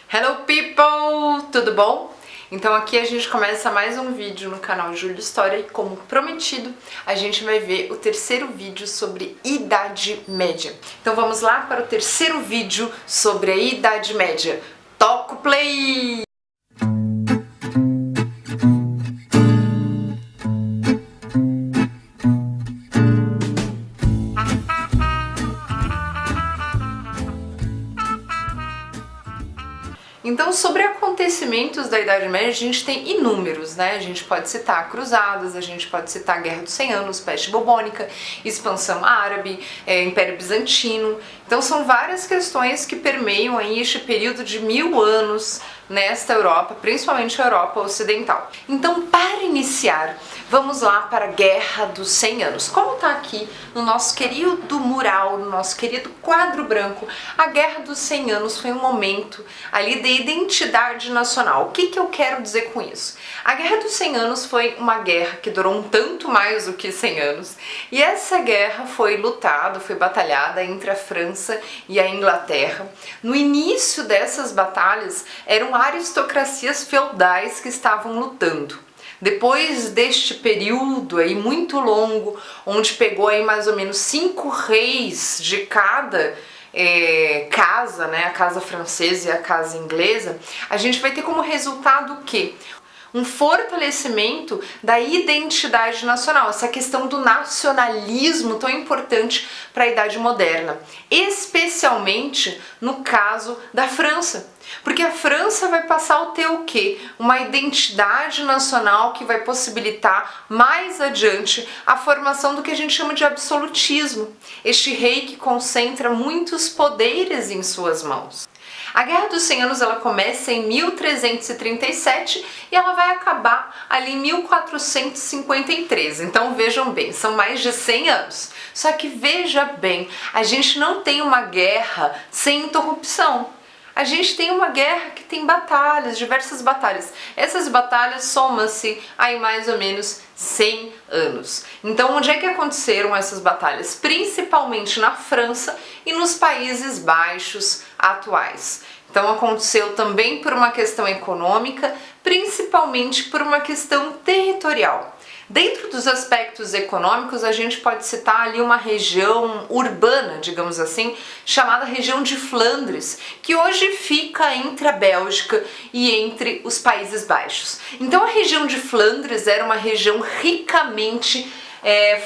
Hello people! Tudo bom? Então aqui a gente começa mais um vídeo no canal Júlia História e como prometido, a gente vai ver o terceiro vídeo sobre Idade Média. Então vamos lá para o terceiro vídeo sobre a Idade Média. Toca o play! Então, sobre acontecimentos da Idade Média, a gente tem inúmeros, né? A gente pode citar cruzadas, a gente pode citar Guerra dos 100 Anos, Peste Bubônica, expansão árabe, Império Bizantino. Então, são várias questões que permeiam aí este período de 1000 anos nesta Europa, principalmente a Europa Ocidental. Então, para iniciar, vamos lá para a Guerra dos 100 Anos. Como está aqui no nosso querido mural, no nosso querido quadro branco, a Guerra dos 100 Anos foi um momento ali de identidade nacional. O que eu quero dizer com isso? A Guerra dos 100 Anos foi uma guerra que durou um tanto mais do que 100 anos, e essa guerra foi lutada, foi batalhada entre a França e a Inglaterra. No início dessas batalhas, eram aristocracias feudais que estavam lutando. Depois deste período aí muito longo, onde pegou aí mais ou menos 5 reis de cada casa, né, a casa francesa e a casa inglesa, a gente vai ter como resultado o quê? Um fortalecimento da identidade nacional, essa questão do nacionalismo tão importante para a Idade Moderna, especialmente no caso da França. Porque a França vai passar a ter o quê? Uma identidade nacional que vai possibilitar mais adiante a formação do que a gente chama de absolutismo, este rei que concentra muitos poderes em suas mãos. A Guerra dos 100 Anos ela começa em 1337 e ela vai acabar ali em 1453. Então vejam bem, são mais de 100 anos. Só que veja bem, a gente não tem uma guerra sem interrupção. A gente tem uma guerra que tem batalhas, diversas batalhas. Essas batalhas somam-se aí mais ou menos 100 anos. Então, onde é que aconteceram essas batalhas? Principalmente na França e nos Países Baixos atuais. Então, aconteceu também por uma questão econômica, principalmente por uma questão territorial. Dentro dos aspectos econômicos, a gente pode citar ali uma região urbana, digamos assim, chamada região de Flandres, que hoje fica entre a Bélgica e entre os Países Baixos. Então a região de Flandres era uma região ricamente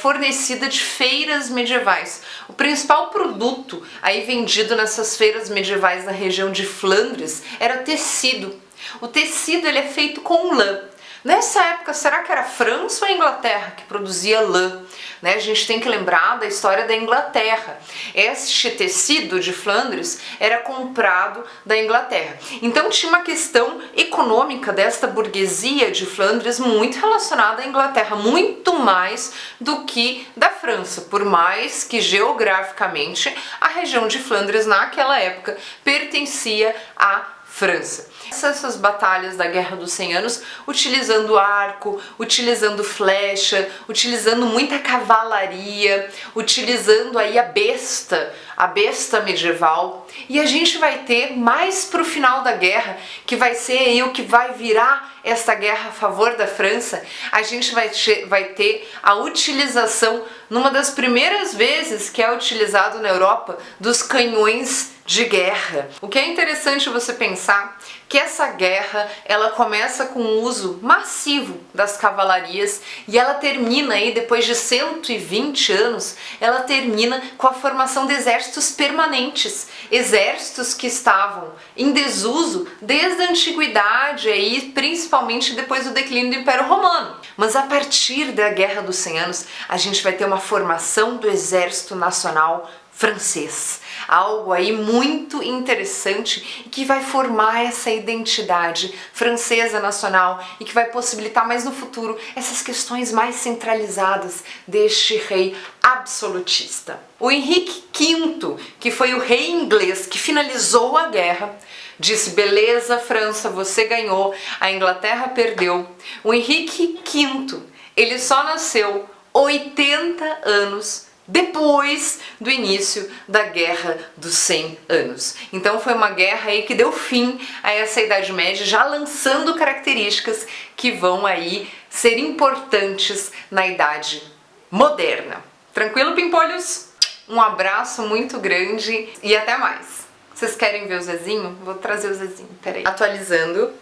fornecida de feiras medievais. O principal produto aí vendido nessas feiras medievais na região de Flandres era tecido. O tecido ele é feito com lã. Nessa época, será que era a França ou a Inglaterra que produzia lã? A gente tem que lembrar da história da Inglaterra. Este tecido de Flandres era comprado da Inglaterra. Então tinha uma questão econômica desta burguesia de Flandres muito relacionada à Inglaterra, muito mais do que da França, por mais que geograficamente a região de Flandres naquela época pertencia à França. Essas batalhas da Guerra dos 100 Anos, utilizando arco, utilizando flecha, utilizando muita cavalaria, utilizando aí a besta medieval. E a gente vai ter mais pro final da guerra, que vai ser aí o que vai virar essa guerra a favor da França, a gente vai ter a utilização, numa das primeiras vezes que é utilizado na Europa, dos canhões de guerra. O que é interessante você pensar que essa guerra ela começa com o uso massivo das cavalarias e ela termina aí depois de 120 anos, ela termina com a formação de exércitos permanentes, exércitos que estavam em desuso desde a antiguidade aí, principalmente depois do declínio do Império Romano. Mas a partir da Guerra dos 100 Anos, a gente vai ter uma formação do Exército Nacional francês. Algo aí muito interessante e que vai formar essa identidade francesa nacional e que vai possibilitar mais no futuro essas questões mais centralizadas deste rei absolutista. O Henrique V, que foi o rei inglês que finalizou a guerra, disse: beleza, França, você ganhou, a Inglaterra perdeu. O Henrique V, ele só nasceu 80 anos depois do início da Guerra dos 100 Anos. Então foi uma guerra aí que deu fim a essa Idade Média, já lançando características que vão aí ser importantes na Idade Moderna. Tranquilo, pimpolhos? Um abraço muito grande e até mais. Vocês querem ver o Zezinho? Vou trazer o Zezinho, peraí. Atualizando,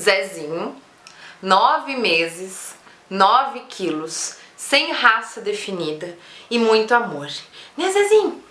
Zezinho, 9 meses, 9 quilos, sem raça definida e muito amor. Né, Zezinho?